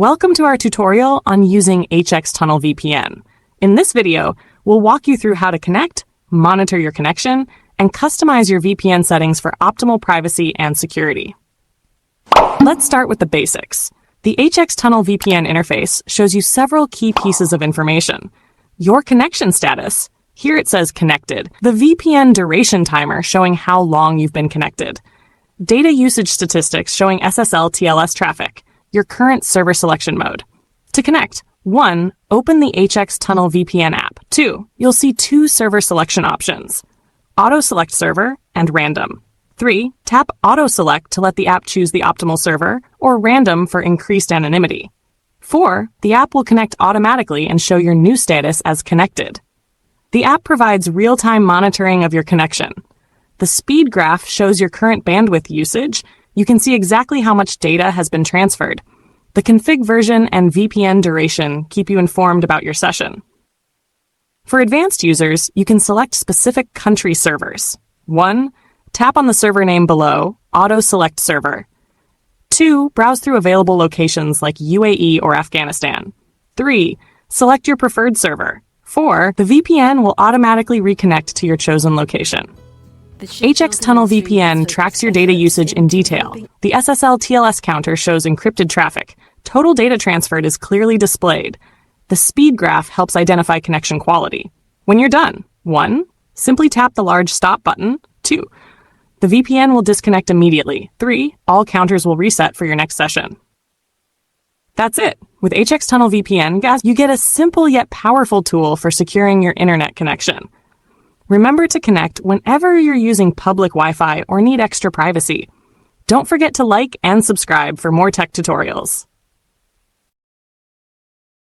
Welcome to our tutorial on using HX Tunnel VPN. In this video, we'll walk you through how to connect, monitor your connection, and customize your VPN settings for optimal privacy and security. Let's start with the basics. The HX Tunnel VPN interface shows you several key pieces of information. Your connection status. Here it says connected. The VPN duration timer showing how long you've been connected. Data usage statistics showing SSL TLS traffic. Your current server selection mode. To connect, 1. Open the HX Tunnel VPN app. 2. You'll see 2 server selection options, Auto Select Server and Random. 3. Tap Auto Select to let the app choose the optimal server, or Random for increased anonymity. 4. The app will connect automatically and show your new status as connected. The app provides real-time monitoring of your connection. The speed graph shows your current bandwidth usage. You can see exactly how much data has been transferred. The config version and VPN duration keep you informed about your session. For advanced users, you can select specific country servers. 1. Tap on the server name below, Auto Select Server. 2. Browse through available locations like UAE or Afghanistan. 3. Select your preferred server. 4. The VPN will automatically reconnect to your chosen location. HX Tunnel VPN tracks your data usage in detail. The SSL TLS counter shows encrypted traffic. Total data transferred is clearly displayed. The speed graph helps identify connection quality. When you're done, 1. Simply tap the large stop button. 2. The VPN will disconnect immediately. 3. All counters will reset for your next session. That's it. With HX Tunnel VPN, guys, you get a simple yet powerful tool for securing your internet connection. Remember to connect whenever you're using public Wi-Fi or need extra privacy. Don't forget to like and subscribe for more tech tutorials.